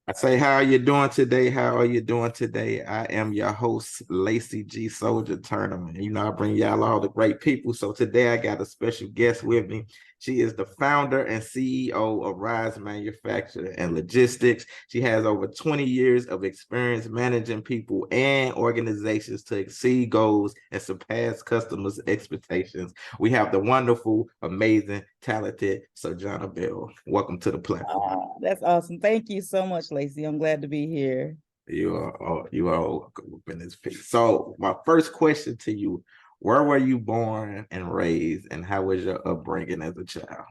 I say, how are you doing today? How are you doing today? I am your host, Lacey G. Soldier Tournament. You know, I bring y'all all the great people. So today I got a special guest with me. She is the founder and CEO of Ryze Manufacturing and Logistics. She has over 20 years of experience managing people and organizations to exceed goals and surpass customers' expectations. We have the wonderful, amazing, talented SoJohna Bell. Welcome to the platform. That's awesome. Thank you so much, Lacey. I'm glad to be here. You are welcome in this piece. So my first question to you, where were you born and raised, and how was your upbringing as a child?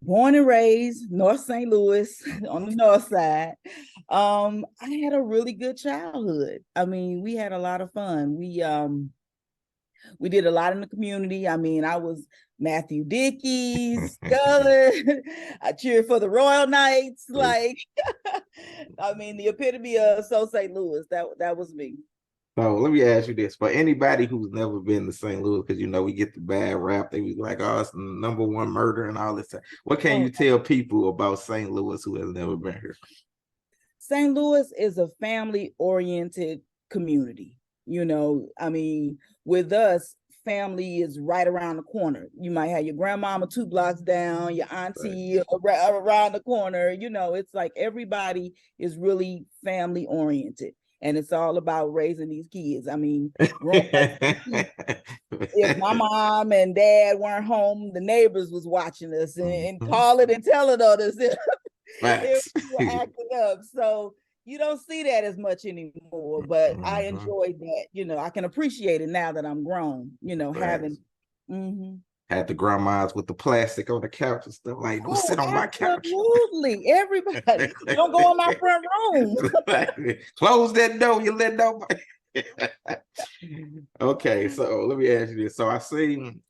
Born and raised North St. Louis on the north side. I had a really good childhood. I mean, we had a lot of fun. We did a lot in the community. I mean, I was Matthew Dickey's, Sculler. I cheered for the Royal Knights. Like, I mean, the epitome of St. Louis. That was me. So let me ask you this: for anybody who's never been to St. Louis, because you know we get the bad rap, they be like, "Oh, it's the number one murder" and all this. What can you tell people about St. Louis who has never been here? St. Louis is a family-oriented community. I mean, with us, family is right around the corner. You might have your grandmama 2 blocks down, your auntie around the corner. It's like everybody is really family-oriented. And it's all about raising these kids. I mean, if my mom and dad weren't home, the neighbors was watching us and calling and telling on us if we were acting up. So you don't see that as much anymore, but I enjoyed that. I can appreciate it now that I'm grown, having had the grandmas with the plastic on the couch and stuff like, don't sit on my couch. Absolutely. Everybody. Don't go in my front room. Close that door, you let nobody. Okay, so let me ask you this. So I see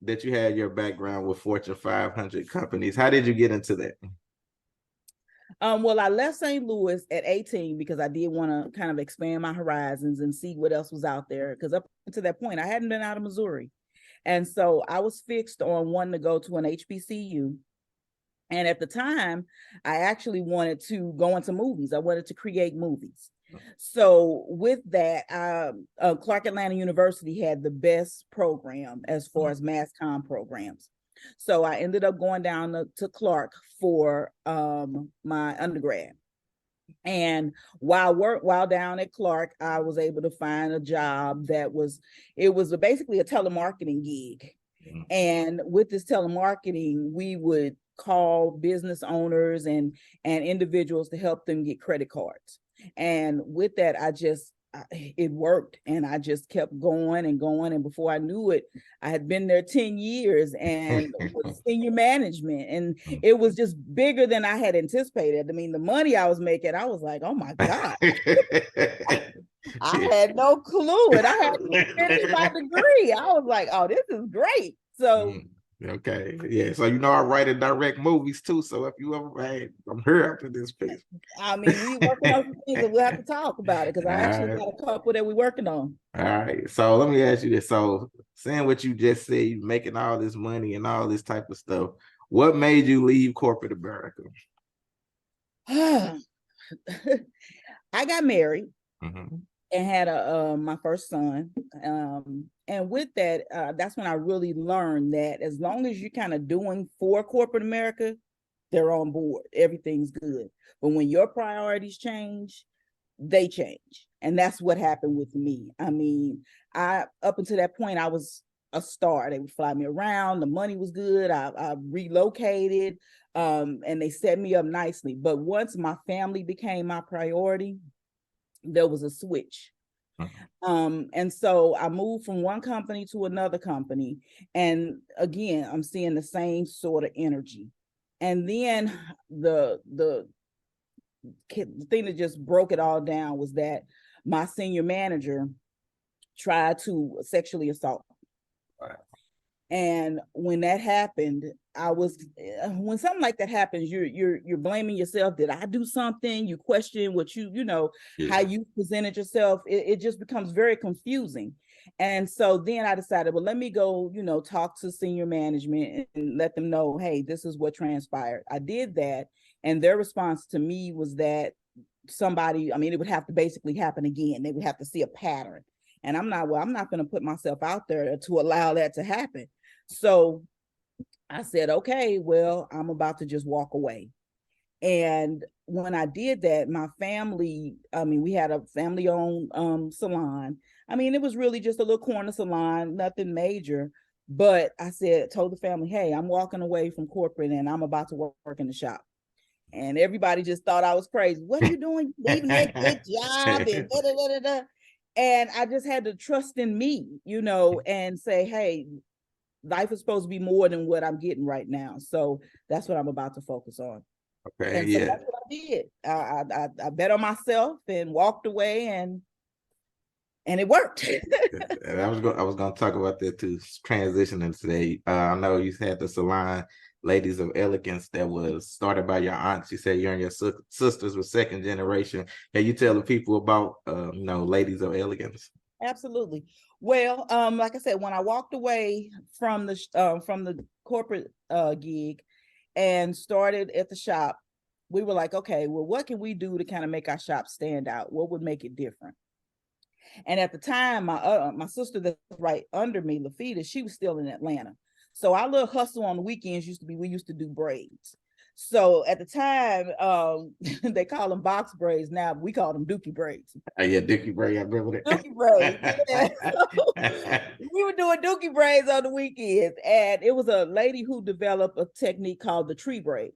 that you had your background with Fortune 500 companies. How did you get into that? Well, I left St. Louis at 18 because I did want to kind of expand my horizons and see what else was out there. Because up to that point, I hadn't been out of Missouri. And so I was fixed on wanting to go to an HBCU. And at the time, I actually wanted to go into movies. I wanted to create movies. So with that, Clark Atlanta University had the best program as far as mass comm programs. So I ended up going down to Clark for my undergrad. And while down at Clark, I was able to find a job it was basically a telemarketing gig. And with this telemarketing, we would call business owners and individuals to help them get credit cards. And with that, it worked, and I just kept going and going. And before I knew it, I had been there 10 years and was senior management. And it was just bigger than I had anticipated. I mean, the money I was making, I was like, oh my God. I had no clue. And I had finished my degree. I was like, oh, this is great. So okay, yeah. So I write and direct movies too. So if you ever, I'm here after this piece. I mean, we working on some things that we'll have to talk about it because I actually got a couple that we're working on. All right. So let me ask you this. So saying what you just said, you making all this money and all this type of stuff, what made you leave corporate America? I got married. And had my first son. And with that, that's when I really learned that as long as you're kind of doing for corporate America, they're on board. Everything's good. But when your priorities change, they change. And that's what happened with me. I mean, up until that point, I was a star. They would fly me around. The money was good. I relocated, and they set me up nicely. But once my family became my priority, there was a switch. And so I moved from one company to another company. And again, I'm seeing the same sort of energy. And then the thing that just broke it all down was that my senior manager tried to sexually assault me. And when that happened, when something like that happens, you're blaming yourself. Did I do something? You question what how you presented yourself. It just becomes very confusing. And so then I decided, well, let me go, talk to senior management and let them know, hey, this is what transpired. I did that. And their response to me was that somebody, I mean, it would have to basically happen again. They would have to see a pattern. And I'm not going to put myself out there to allow that to happen. So I said, okay, well, I'm about to just walk away. And when I did that, my family, I mean, we had a family owned salon. I mean, it was really just a little corner salon, nothing major. But I told the family, hey, I'm walking away from corporate and I'm about to work in the shop. And everybody just thought I was crazy. What are you doing? Leaving that good job and da, da, da, da, da. And I just had to trust in me, and say, hey, life is supposed to be more than what I'm getting right now. So that's what I'm about to focus on. Okay, and so that's what I did. I bet on myself and walked away, and it worked. And I was gonna talk about that too. Transitioning today, I know you had the salon, Ladies of Elegance, that was started by your aunts. You said you and your sisters were second generation. Can you tell the people about Ladies of Elegance? Absolutely. Well, like I said, when I walked away from the corporate gig and started at the shop, we were like, okay, well, what can we do to kind of make our shop stand out? What would make it different? And at the time, my sister that's right under me, Lafita, she was still in Atlanta. So our little hustle on the weekends we used to do braids. So at the time, they call them box braids. Now we call them dookie braids. Yeah, dookie braid. I remember that. Dookie braids. Yeah. So we were doing dookie braids on the weekends, and it was a lady who developed a technique called the tree braid.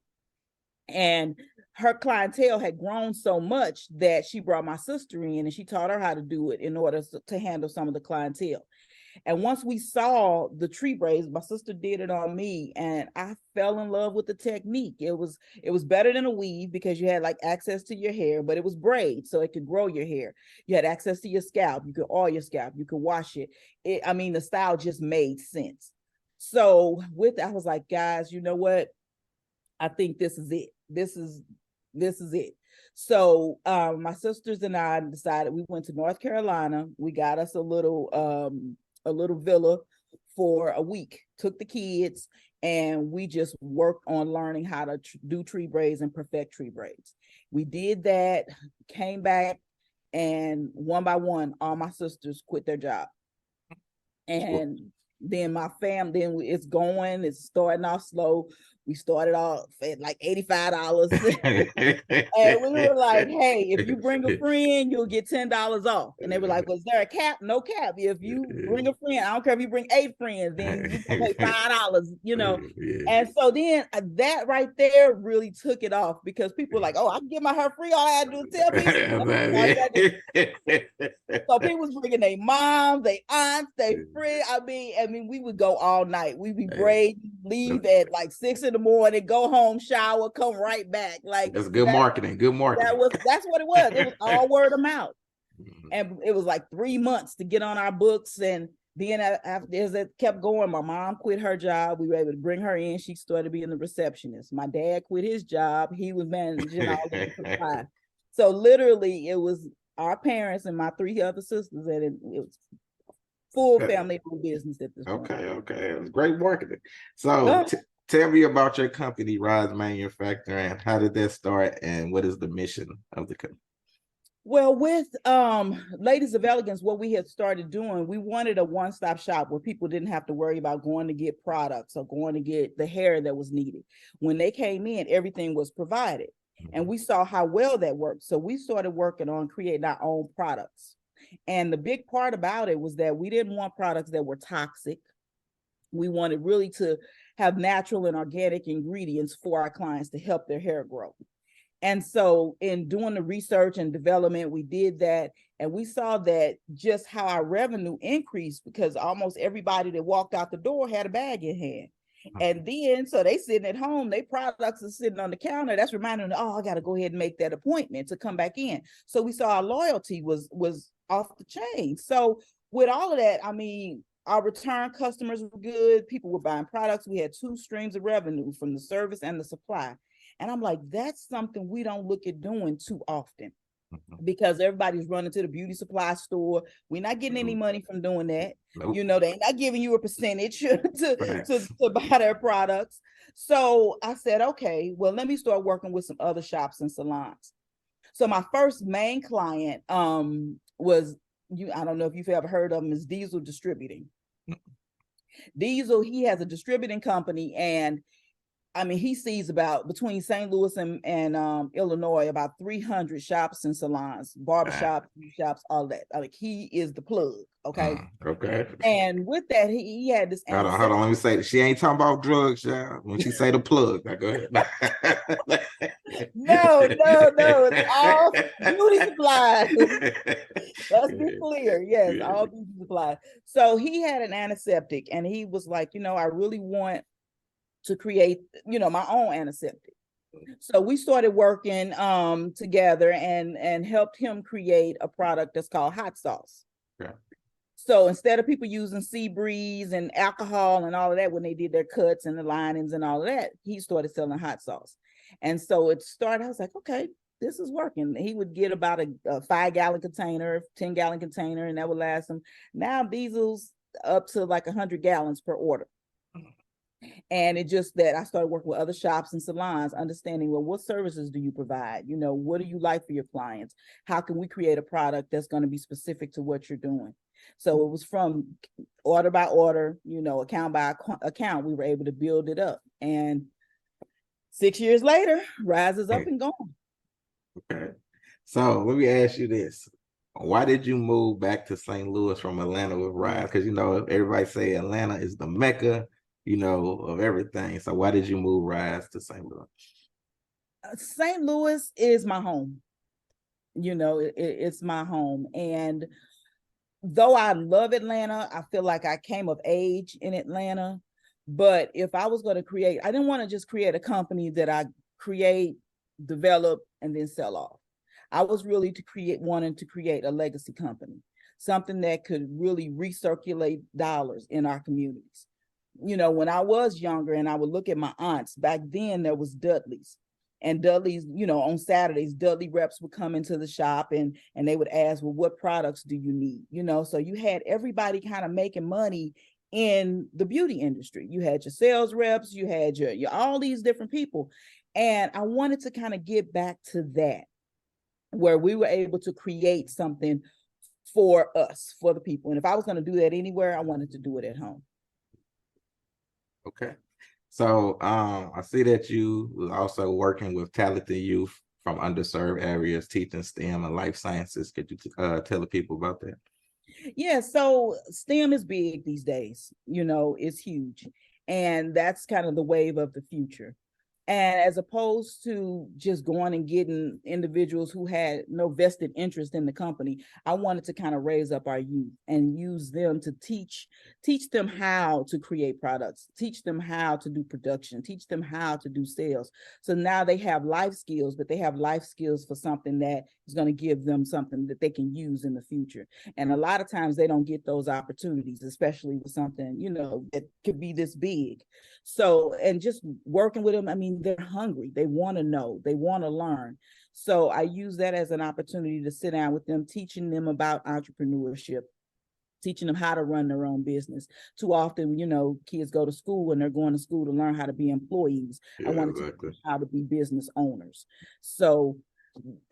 And her clientele had grown so much that she brought my sister in and she taught her how to do it in order to handle some of the clientele. And once we saw the tree braids, my sister did it on me, and I fell in love with the technique. It was better than a weave because you had like access to your hair, but it was braids, so it could grow your hair. You had access to your scalp. You could oil your scalp. You could wash it. The style just made sense. So I was like, guys, you know what? I think this is it. This is it. So my sisters and I decided, we went to North Carolina. We got us a little villa for a week, took the kids, and we just worked on learning how to do tree braids and perfect tree braids. We did that, came back, and one by one, all my sisters quit their job. And then my family, it's starting off slow. We started off at like $85. And we were like, hey, if you bring a friend, you'll get $10 off. And they were like, was there a cap? No cap. If you bring a friend, I don't care if you bring 8 friends, then you can pay $5, And so then that right there really took it off, because people were like, oh, I can get my hair free. All I had to do is tell me. So people was bringing their moms, their aunts, their friends. I mean, we would go all night. We'd be braiding, leave at like 6 in the morning, go home, shower, come right back. Like, that's good marketing. Good marketing. That's what it was. It was all word of mouth. And it was like 3 months to get on our books. And then as it kept going, my mom quit her job. We were able to bring her in. She started being the receptionist. My dad quit his job. He was managing all the supply. So literally it was our parents and my 3 other sisters, and it was full family-owned business at this point. Okay. It was great marketing. So tell me about your company, Ryze Manufacturing. How did that start, and what is the mission of the company? Well, with Ladies of Elegance, what we had started doing, we wanted a one-stop shop where people didn't have to worry about going to get products or going to get the hair that was needed. When they came in, everything was provided. And we saw how well that worked. So we started working on creating our own products. And the big part about it was that we didn't want products that were toxic. We wanted really to have natural and organic ingredients for our clients to help their hair grow. And so in doing the research and development, we did that. And we saw that just how our revenue increased, because almost everybody that walked out the door had a bag in hand. And then, so they sitting at home, their products are sitting on the counter. That's reminding them, oh, I got to go ahead and make that appointment to come back in. So we saw our loyalty was off the chain. So with all of that, I mean, our return customers were good. People were buying products. We had 2 streams of revenue from the service and the supply. And I'm like, that's something we don't look at doing too often. because everybody's running to the beauty supply store. We're not getting any money from doing that. Nope. You know, they're not giving you a percentage to buy their products. So I said, okay, well, let me start working with some other shops and salons. So my first main client was, I don't know if you've ever heard of him, is Diesel Distributing. Diesel, he has a distributing company, and I mean, he sees about between St. Louis and Illinois, about 300 shops and salons, barbershops, shops, all that. Like, he is the plug. Okay. Okay. And with that, he had this. Hold on. Let me say, she ain't talking about drugs, y'all. When she say the plug, now go ahead. No, it's all beauty supplies. Let's be clear. Yes, all beauty supplies. So he had an antiseptic, and he was like, I really want to create, my own antiseptic. So we started working together and helped him create a product that's called hot sauce. Yeah. So instead of people using sea breeze and alcohol and all of that when they did their cuts and the linings and all of that, he started selling hot sauce. And so it started, I was like, okay, this is working. He would get about a 5-gallon container, 10-gallon container, and that would last him. Now Diesel's up to like 100 gallons per order. And it just that I started working with other shops and salons, understanding, well, what services do you provide? What do you like for your clients? How can we create a product that's going to be specific to what you're doing? So it was from order by order, account by account, we were able to build it up. And 6 years later, Ryze is up and gone. Okay. So let me ask you this. Why did you move back to St. Louis from Atlanta with Ryze? Because, everybody say Atlanta is the Mecca, of everything. So why did you move Ryze to St. Louis? St. Louis is my home. It's my home. And though I love Atlanta, I feel like I came of age in Atlanta. But if I was going to create, I didn't want to just create a company that I create, develop, and then sell off. I was really wanting to create a legacy company, something that could really recirculate dollars in our communities. When I was younger and I would look at my aunts, back then there was Dudley's. And Dudley's, on Saturdays, Dudley reps would come into the shop and they would ask, well, what products do you need? So you had everybody kind of making money in the beauty industry. You had your sales reps, you had your all these different people. And I wanted to kind of get back to that, where we were able to create something for us, for the people. And if I was going to do that anywhere, I wanted to do it at home. Okay. So I see that you were also working with talented youth from underserved areas, teaching STEM and life sciences. Could you tell the people about that? Yeah, so STEM is big these days, it's huge. And that's kind of the wave of the future. And as opposed to just going and getting individuals who had no vested interest in the company, I wanted to kind of raise up our youth and use them to teach them how to create products, teach them how to do production, teach them how to do sales. So now they have life skills, but they have life skills for something that is going to give them something that they can use in the future. And a lot of times they don't get those opportunities, especially with something, that could be this big. So, and just working with them, I mean, they're hungry. They want to know, they want to learn. So I use that as an opportunity to sit down with them, teaching them about entrepreneurship, teaching them how to run their own business. Too often, kids go to school and they're going to school to learn how to be employees. Yeah, I want to teach them how to be business owners. So,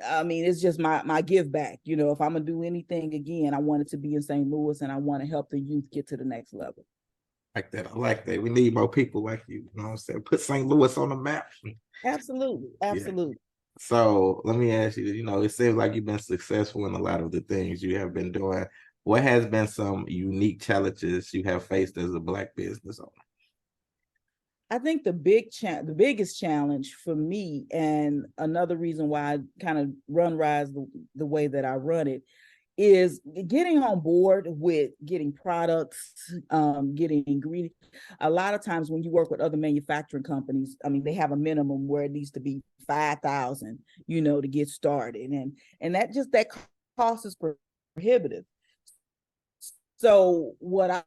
I mean, it's just my give back. If I'm gonna do anything again, I want it to be in St. Louis, and I want to help the youth get to the next level. Like that. I like that. We need more people like you. You know what I'm saying? Put St. Louis on the map. Absolutely. Yeah. So let me ask you, it seems like you've been successful in a lot of the things you have been doing. What has been some unique challenges you have faced as a Black business owner? I think the biggest challenge for me, and another reason why I kind of run Ryze the way that I run it, is getting on board with getting products, getting ingredients. A lot of times when you work with other manufacturing companies, I mean, they have a minimum where it needs to be 5,000, to get started. And that cost is prohibitive. So what I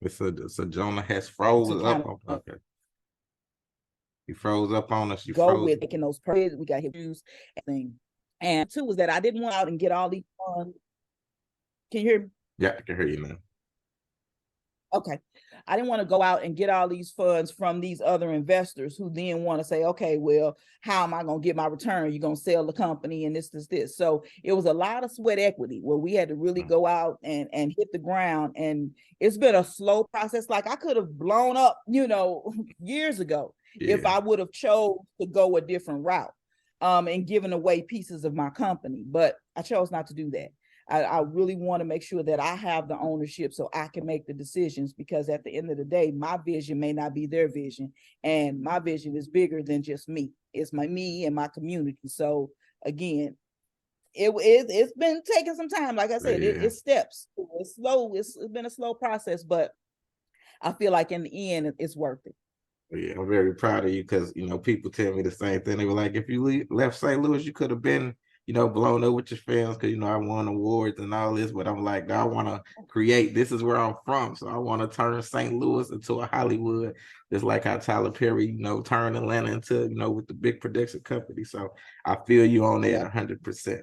SoJohna has frozen up. Okay. You froze up on us. You go froze. with making those purchases. We got his thing. And two was that I didn't want out and get all these funds. Can you hear me? Yeah, I can hear you now. Okay. I didn't want to go out and get all these funds from these other investors who then want to say, okay, well, how am I going to get my return? You're going to sell the company and this. So it was a lot of sweat equity where we had to really go out and hit the ground. And it's been a slow process. Like I could have blown up, years ago if I would have chose to go a different route and given away pieces of my company. But I chose not to do that. I really want to make sure that I have the ownership so I can make the decisions, because at the end of the day, my vision may not be their vision, and my vision is bigger than just me. It's me and my community. So again, it's been taking some time. Like I said, it's steps. It's slow. It's been a slow process, but I feel like in the end, it's worth it. Yeah, I'm very proud of you because, people tell me the same thing. They were like, if you left St. Louis, you could have been, blown up with your fans because, I won awards and all this. But I'm like, I want to create. This is where I'm from. So I want to turn St. Louis into a Hollywood, just like how Tyler Perry, turned Atlanta into, with the big production company. So I feel you on that 100%.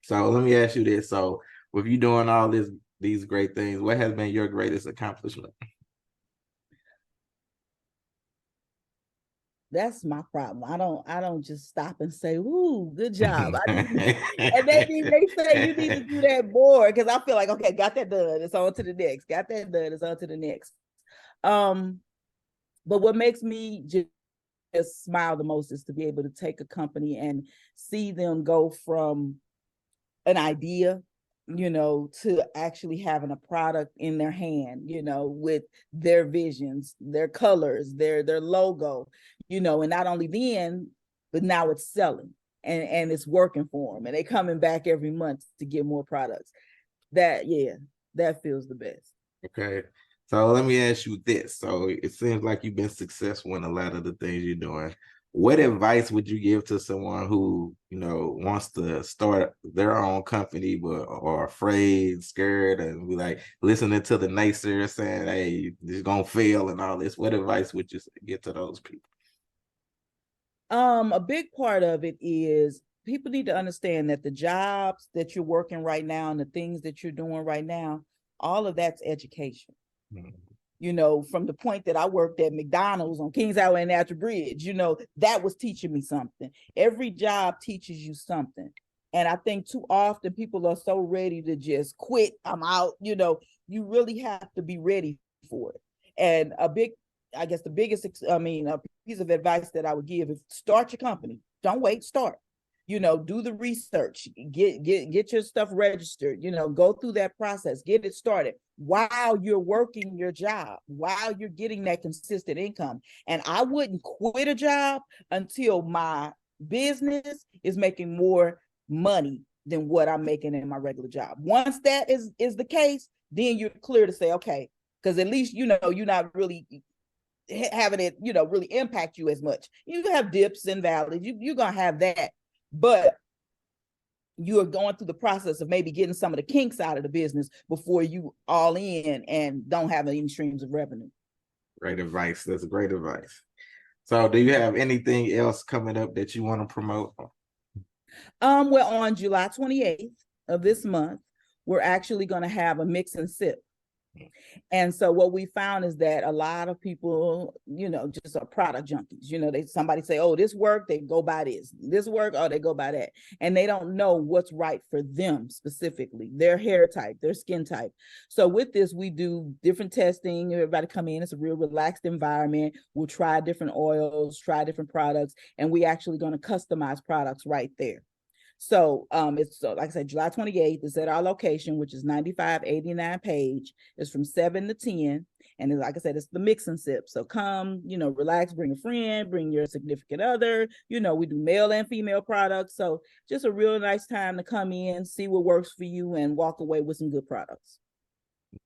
So let me ask you this. So with you doing all these great things, what has been your greatest accomplishment? That's my problem. I don't just stop and say, "Ooh, good job." And they say you need to do that more, because I feel like, okay, got that done. It's on to the next. Got that done. It's on to the next. But what makes me just smile the most is to be able to take a company and see them go from an idea, to actually having a product in their hand, with their visions, their colors, their logo, and not only then, but now it's selling and it's working for them, and they coming back every month to get more products. That feels the best. Okay. So let me ask you this. So it seems like you've been successful in a lot of the things you're doing. What advice would you give to someone who, wants to start their own company but are afraid, scared, and be like listening to the naysayers saying, hey, it's gonna fail and all this? What advice would you give to those people? A big part of it is people need to understand that the jobs that you're working right now and the things that you're doing right now, all of that's education. From the point that I worked at McDonald's on Kings Highway and Natural Bridge, that was teaching me something. Every job teaches you something. And I think too often people are so ready to just quit. I'm out. You really have to be ready for it. And the biggest, a piece of advice that I would give is start your company. Don't wait, start. Do the research, get your stuff registered, go through that process, get it started while you're working your job, while you're getting that consistent income. And I wouldn't quit a job until my business is making more money than what I'm making in my regular job. Once that is the case, then you're clear to say, okay, because at least, you're not really having it, really impact you as much. You have dips and valleys, you're going to have that. But you are going through the process of maybe getting some of the kinks out of the business before you all in and don't have any streams of revenue. Great advice. That's great advice. So do you have anything else coming up that you want to promote? Well, on July 28th of this month, we're actually going to have a mix and sip. And so what we found is that a lot of people, just are product junkies. Somebody say, oh, this work, they go buy this work, oh, they go buy that. And they don't know what's right for them specifically, their hair type, their skin type. So with this, we do different testing. Everybody come in, it's a real relaxed environment. We'll try different oils, try different products, and we actually going to customize products right there. So it's like I said, July 28th is at our location, which is 9589 Page. It's from 7 to 10. And like I said, it's the mix and sip. So come, relax, bring a friend, bring your significant other. We do male and female products. So just a real nice time to come in, see what works for you, and walk away with some good products.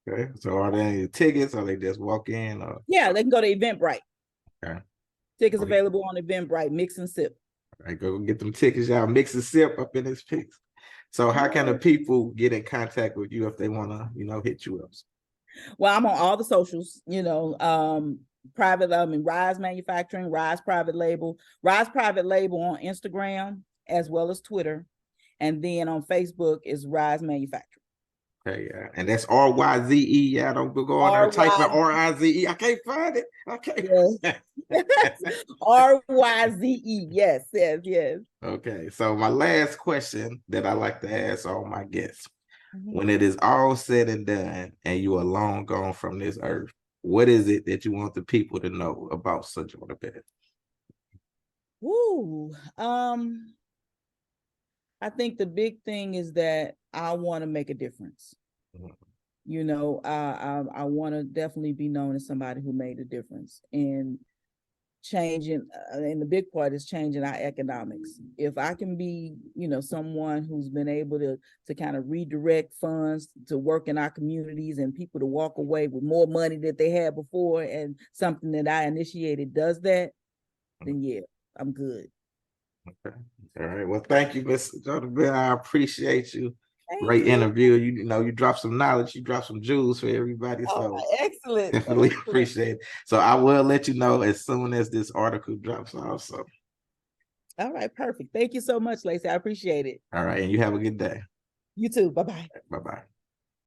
Okay. So are there any tickets, or they just walk in? Or? Yeah, they can go to Eventbrite. Okay. Tickets available on Eventbrite, mix and sip. All right, go get them tickets, y'all. Mix and sip up in this piece. So how can the people get in contact with you if they want to, hit you up? Well, I'm on all the socials, private, Ryze Manufacturing, Ryze Private Label on Instagram as well as Twitter. And then on Facebook is Ryze Manufacturing. Okay, yeah. And that's RYZE. Yeah, don't go on there type in RIZE. I can't find it. Okay. Yes. RYZE. Yes, yes, yes. Okay. So my last question that I like to ask all my guests. When it is all said and done and you are long gone from this earth, what is it that you want the people to know about SoJohna Bell? Woo. I think the big thing is that I want to make a difference. You know, I want to definitely be known as somebody who made a difference in changing, and the big part is changing our economics. If I can be, you know, someone who's been able to kind of redirect funds to work in our communities and people to walk away with more money that they had before, and something that I initiated does that, then yeah, I'm good. Okay. All right. Well, thank you, Miss SoJohna Bell. I appreciate you. Thank Great you. interview. You know, you dropped some knowledge, you dropped some jewels for everybody. So excellent. definitely appreciate it. So I will let you know as soon as this article drops also. All right, perfect. Thank you so much, Lacey. I appreciate it. All right. And you have a good day. You too. Bye-bye. Bye-bye.